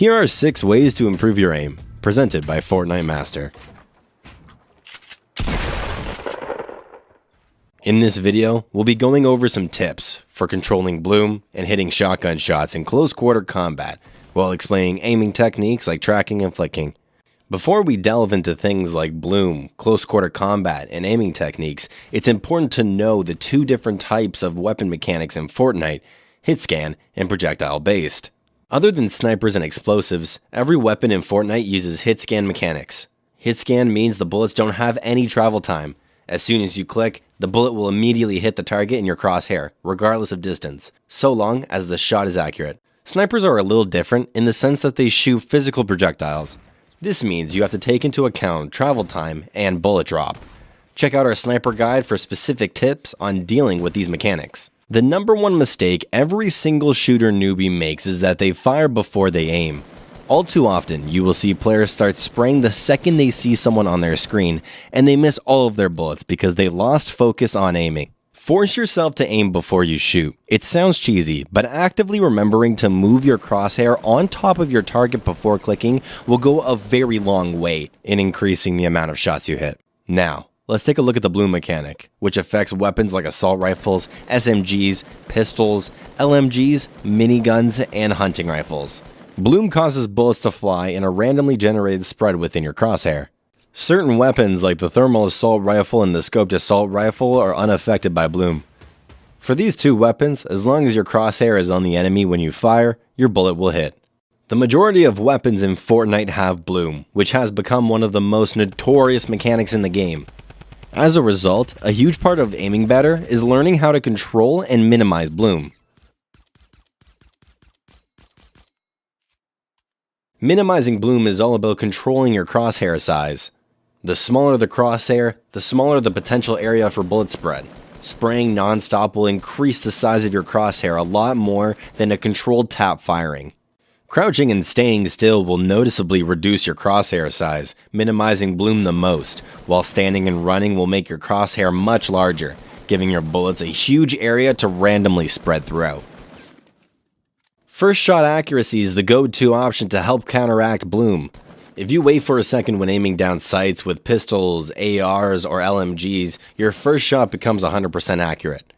Here are 6 ways to improve your aim, presented by Fortnite Master. In this video, we'll be going over some tips for controlling bloom and hitting shotgun shots in close quarter combat, while explaining aiming techniques like tracking and flicking. Before we delve into things like bloom, close quarter combat, and aiming techniques, it's important to know the 2 different types of weapon mechanics in Fortnite: hit scan and projectile based. Other than snipers and explosives, every weapon in Fortnite uses hit scan mechanics. Hit scan means the bullets don't have any travel time. As soon as you click, the bullet will immediately hit the target in your crosshair, regardless of distance, so long as the shot is accurate. Snipers are a little different in the sense that they shoot physical projectiles. This means you have to take into account travel time and bullet drop. Check out our sniper guide for specific tips on dealing with these mechanics. The number one mistake every single shooter newbie makes is that they fire before they aim. All too often, you will see players start spraying the second they see someone on their screen, and they miss all of their bullets because they lost focus on aiming. Force yourself to aim before you shoot. It sounds cheesy, but actively remembering to move your crosshair on top of your target before clicking will go a very long way in increasing the amount of shots you hit. Now, let's take a look at the bloom mechanic, which affects weapons like assault rifles, SMGs, pistols, LMGs, miniguns, and hunting rifles. Bloom causes bullets to fly in a randomly generated spread within your crosshair. Certain weapons like the thermal assault rifle and the scoped assault rifle are unaffected by bloom. For these 2 weapons, as long as your crosshair is on the enemy when you fire, your bullet will hit. The majority of weapons in Fortnite have bloom, which has become one of the most notorious mechanics in the game. As a result, a huge part of aiming better is learning how to control and minimize bloom. Minimizing bloom is all about controlling your crosshair size. The smaller the crosshair, the smaller the potential area for bullet spread. Spraying non-stop will increase the size of your crosshair a lot more than a controlled tap firing. Crouching and staying still will noticeably reduce your crosshair size, minimizing bloom the most, while standing and running will make your crosshair much larger, giving your bullets a huge area to randomly spread throughout. First shot accuracy is the go-to option to help counteract bloom. If you wait for a second when aiming down sights with pistols, ARs, or LMGs, your first shot becomes 100% accurate.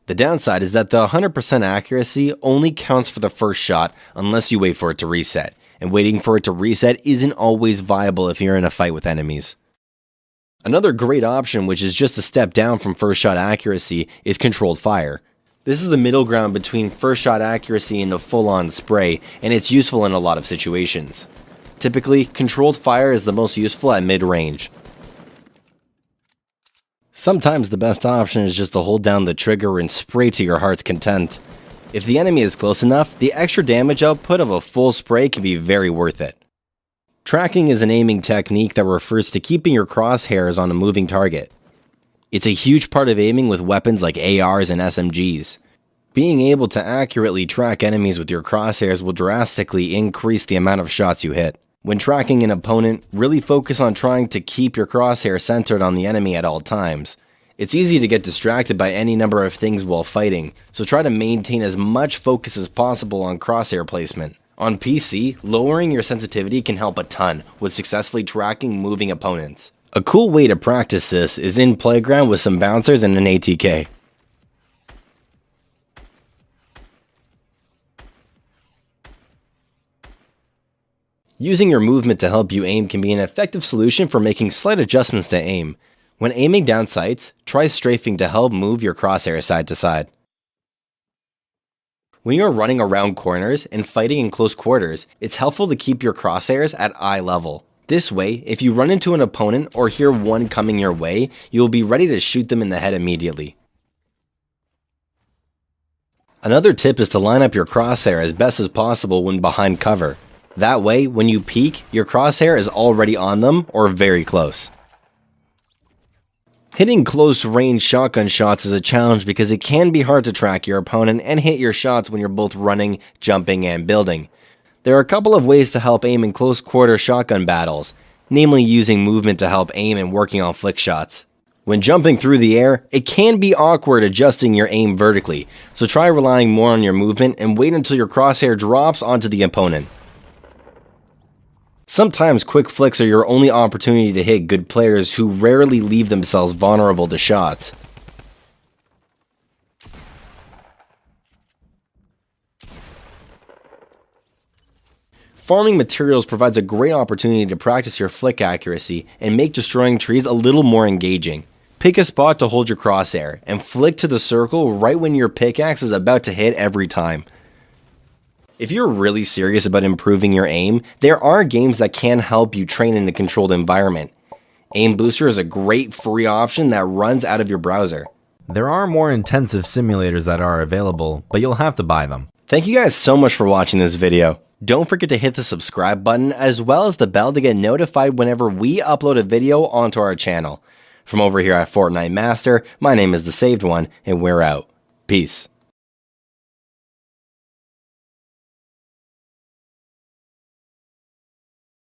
The downside is that the 100% accuracy only counts for the first shot unless you wait for it to reset, and waiting for it to reset isn't always viable if you're in a fight with enemies. Another great option, which is just a step down from first shot accuracy, is controlled fire. This is the middle ground between first shot accuracy and a full-on spray, and it's useful in a lot of situations. Typically, controlled fire is the most useful at mid-range. Sometimes the best option is just to hold down the trigger and spray to your heart's content. If the enemy is close enough, the extra damage output of a full spray can be very worth it. Tracking is an aiming technique that refers to keeping your crosshairs on a moving target. It's a huge part of aiming with weapons like ARs and SMGs. Being able to accurately track enemies with your crosshairs will drastically increase the amount of shots you hit. When tracking an opponent, really focus on trying to keep your crosshair centered on the enemy at all times. It's easy to get distracted by any number of things while fighting, so try to maintain as much focus as possible on crosshair placement. On PC, lowering your sensitivity can help a ton with successfully tracking moving opponents. A cool way to practice this is in Playground with some bouncers and an ATK. Using your movement to help you aim can be an effective solution for making slight adjustments to aim. When aiming down sights, try strafing to help move your crosshair side to side. When you're running around corners and fighting in close quarters, it's helpful to keep your crosshairs at eye level. This way, if you run into an opponent or hear one coming your way, you will be ready to shoot them in the head immediately. Another tip is to line up your crosshair as best as possible when behind cover. That way, when you peek, your crosshair is already on them or very close. Hitting close range shotgun shots is a challenge because it can be hard to track your opponent and hit your shots when you're both running, jumping, and building. There are a couple of ways to help aim in close quarter shotgun battles, namely using movement to help aim and working on flick shots. When jumping through the air, it can be awkward adjusting your aim vertically, so try relying more on your movement and wait until your crosshair drops onto the opponent. Sometimes quick flicks are your only opportunity to hit good players who rarely leave themselves vulnerable to shots. Farming materials provides a great opportunity to practice your flick accuracy and make destroying trees a little more engaging. Pick a spot to hold your crosshair and flick to the circle right when your pickaxe is about to hit every time. If you're really serious about improving your aim, there are games that can help you train in a controlled environment. Aim Booster is a great free option that runs out of your browser. There are more intensive simulators that are available, but you'll have to buy them. Thank you guys so much for watching this video. Don't forget to hit the subscribe button as well as the bell to get notified whenever we upload a video onto our channel. From over here at Fortnite Master, my name is The Saved One, and we're out. Peace.